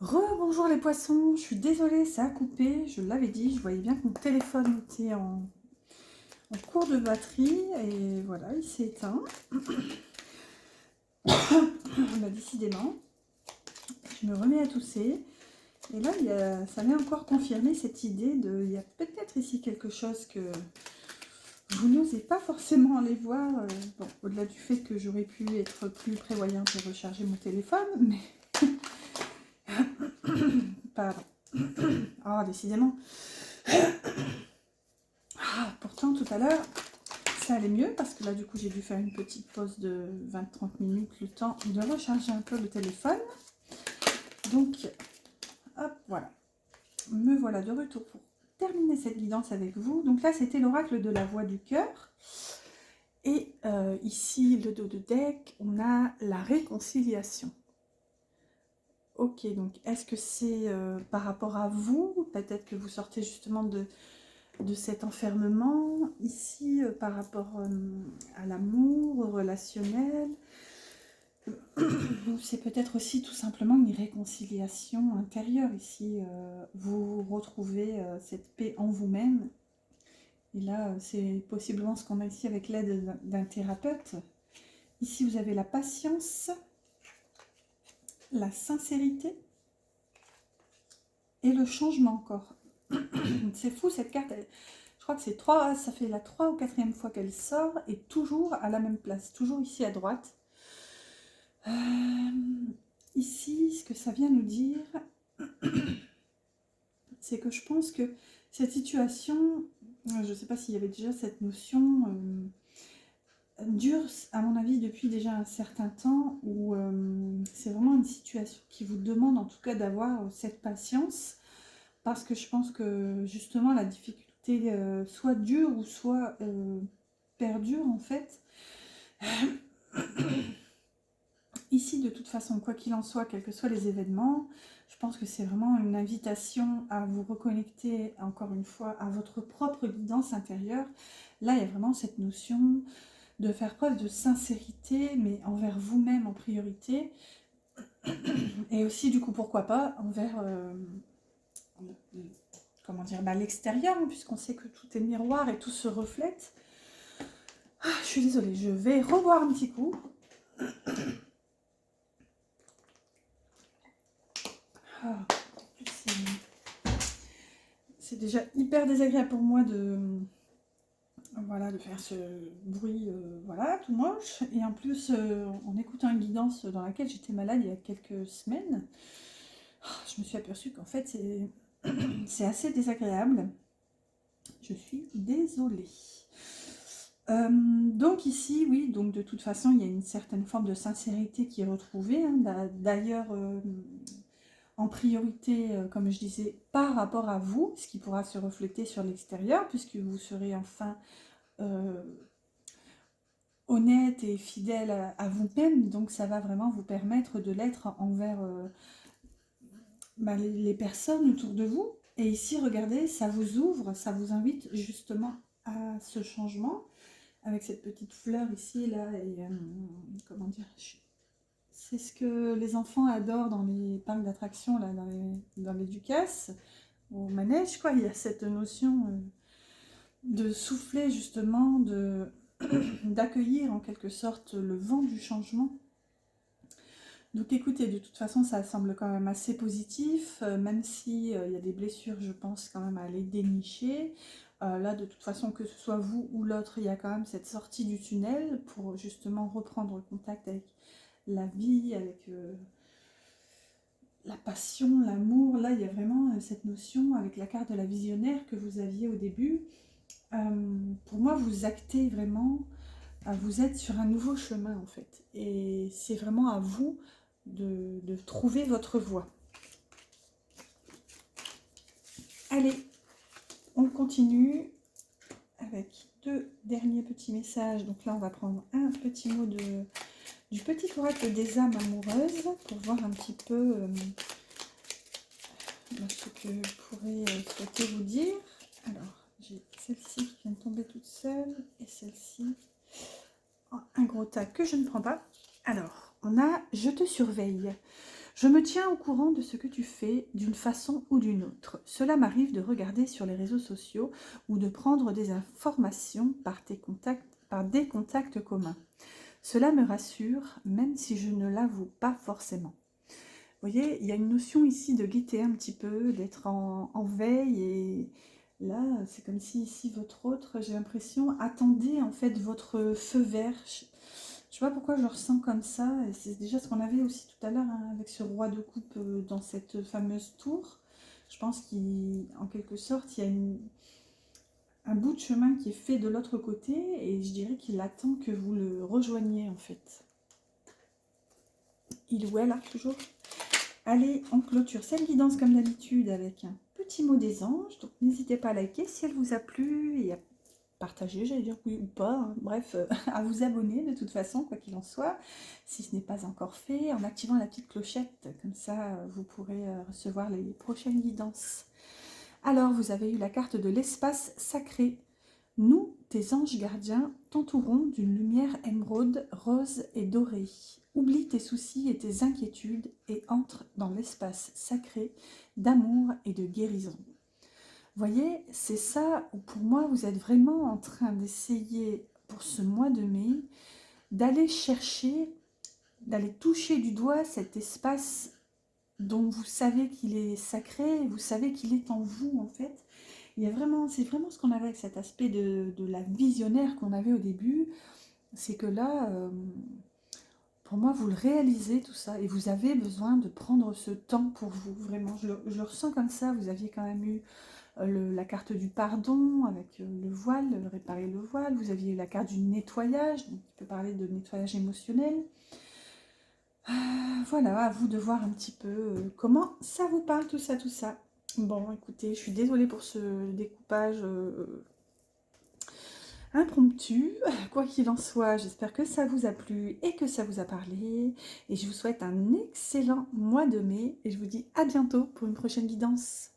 Rebonjour les poissons, je suis désolée, ça a coupé, je l'avais dit, je voyais bien que mon téléphone était en cours de batterie et voilà, il s'est éteint. Bah, décidément, je me remets à tousser et là, ça m'est encore confirmé cette idée de, il y a peut-être ici quelque chose que vous n'osez pas forcément aller voir. Bon, au-delà du fait que j'aurais pu être plus prévoyante et recharger mon téléphone, mais... Pardon. Ah, décidément. Ah, pourtant, tout à l'heure, ça allait mieux parce que là, du coup, j'ai dû faire une petite pause de 20-30 minutes, le temps de recharger un peu le téléphone. Donc, hop, voilà. Me voilà de retour pour terminer cette guidance avec vous. Donc là, c'était l'oracle de la voix du cœur. Et ici, le dos de deck, on a la réconciliation. Ok, donc est-ce que c'est par rapport à vous? Peut-être que vous sortez justement de cet enfermement. Ici, par rapport à l'amour, au relationnel. C'est peut-être aussi tout simplement une réconciliation intérieure ici. Vous retrouvez cette paix en vous-même. Et là, c'est possiblement ce qu'on a ici avec l'aide d'un thérapeute. Ici, vous avez la patience, la sincérité et le changement encore. C'est fou cette carte. Je crois que c'est ça fait la 3 ou 4e fois qu'elle sort et toujours à la même place, toujours ici à droite. Ici, ce que ça vient nous dire, c'est que je pense que cette situation, je ne sais pas s'il y avait déjà cette notion, dure, à mon avis, depuis déjà un certain temps, où c'est vraiment une situation qui vous demande en tout cas d'avoir cette patience, parce que je pense que justement la difficulté soit dure ou soit perdure en fait. Ici, de toute façon, quoi qu'il en soit, quels que soient les événements, je pense que c'est vraiment une invitation à vous reconnecter, encore une fois, à votre propre guidance intérieure. Là, il y a vraiment cette notion de faire preuve de sincérité, mais envers vous-même en priorité. Et aussi, du coup, pourquoi pas, envers comment dire, l'extérieur, hein, puisqu'on sait que tout est miroir et tout se reflète. Ah, je suis désolée, je vais reboire un petit coup. Ah, c'est déjà hyper désagréable pour moi voilà, de faire ce bruit voilà, tout moche. Et en plus, en écoutant une guidance dans laquelle j'étais malade il y a quelques semaines, je me suis aperçue qu'en fait, c'est assez désagréable. Je suis désolée. Donc ici, oui, donc de toute façon, il y a une certaine forme de sincérité qui est retrouvée. Hein. D'ailleurs, en priorité, comme je disais, par rapport à vous, ce qui pourra se refléter sur l'extérieur, puisque vous serez enfin honnête et fidèle à vous-même. Donc ça va vraiment vous permettre de l'être envers les personnes autour de vous. Et ici, regardez, ça vous ouvre, ça vous invite justement à ce changement. Avec cette petite fleur ici, là, et comment dire, c'est ce que les enfants adorent dans les parcs d'attractions, là, dans les Ducasse, au manège, quoi. Il y a cette notion de souffler, justement, d'accueillir en quelque sorte le vent du changement. Donc écoutez, de toute façon, ça semble quand même assez positif, même si il y a des blessures, je pense, quand même à les dénicher. Là, de toute façon, que ce soit vous ou l'autre, il y a quand même cette sortie du tunnel pour justement reprendre contact avec la vie, avec la passion, l'amour. Là, il y a vraiment cette notion avec la carte de la visionnaire que vous aviez au début. Pour moi, vous actez vraiment, vous êtes sur un nouveau chemin en fait. Et c'est vraiment à vous de trouver votre voie. Allez, on continue avec 2 derniers petits messages. Donc là, on va prendre un petit mot du petit oracle des âmes amoureuses pour voir un petit peu ce que je pourrais souhaiter vous dire. Alors, j'ai celle-ci qui vient de tomber toute seule et celle-ci. Oh, un gros tas que je ne prends pas. Alors, on a « Je te surveille ». Je me tiens au courant de ce que tu fais d'une façon ou d'une autre. Cela m'arrive de regarder sur les réseaux sociaux ou de prendre des informations par des contacts communs. Cela me rassure, même si je ne l'avoue pas forcément. Vous voyez, il y a une notion ici de guetter un petit peu, d'être en veille. Et là, c'est comme si ici, votre autre, j'ai l'impression, attendait en fait votre feu vert. Je ne sais pas pourquoi je le ressens comme ça. Et c'est déjà ce qu'on avait aussi tout à l'heure hein, avec ce roi de coupe dans cette fameuse tour. Je pense qu'en quelque sorte, il y a un bout de chemin qui est fait de l'autre côté. Et je dirais qu'il attend que vous le rejoigniez en fait. Il ou elle, toujours. Allez, on clôture cette guidance comme d'habitude avec un petit mot des anges. Donc n'hésitez pas à liker si elle vous a plu et à partager, j'allais dire oui ou pas. Hein. Bref, à vous abonner de toute façon, quoi qu'il en soit, si ce n'est pas encore fait, en activant la petite clochette. Comme ça, vous pourrez recevoir les prochaines guidances. Alors, vous avez eu la carte de l'espace sacré. Nous, tes anges gardiens, t'entourons d'une lumière émeraude, rose et dorée. Oublie tes soucis et tes inquiétudes et entre dans l'espace sacré d'amour et de guérison. Voyez, c'est ça où pour moi vous êtes vraiment en train d'essayer pour ce mois de mai d'aller chercher, d'aller toucher du doigt cet espace dont vous savez qu'il est sacré, vous savez qu'il est en vous en fait. Il y a vraiment, c'est vraiment ce qu'on avait avec cet aspect de la visionnaire qu'on avait au début, c'est que là, pour moi, vous le réalisez tout ça et vous avez besoin de prendre ce temps pour vous, vraiment. Je le ressens comme ça, vous aviez quand même eu la carte du pardon avec le voile, réparer le voile, vous aviez eu la carte du nettoyage, donc qui peut parler de nettoyage émotionnel. Voilà, à vous de voir un petit peu comment ça vous parle tout ça, tout ça. Bon, écoutez, je suis désolée pour ce découpage impromptu. Quoi qu'il en soit, j'espère que ça vous a plu et que ça vous a parlé. Et je vous souhaite un excellent mois de mai. Et je vous dis à bientôt pour une prochaine guidance.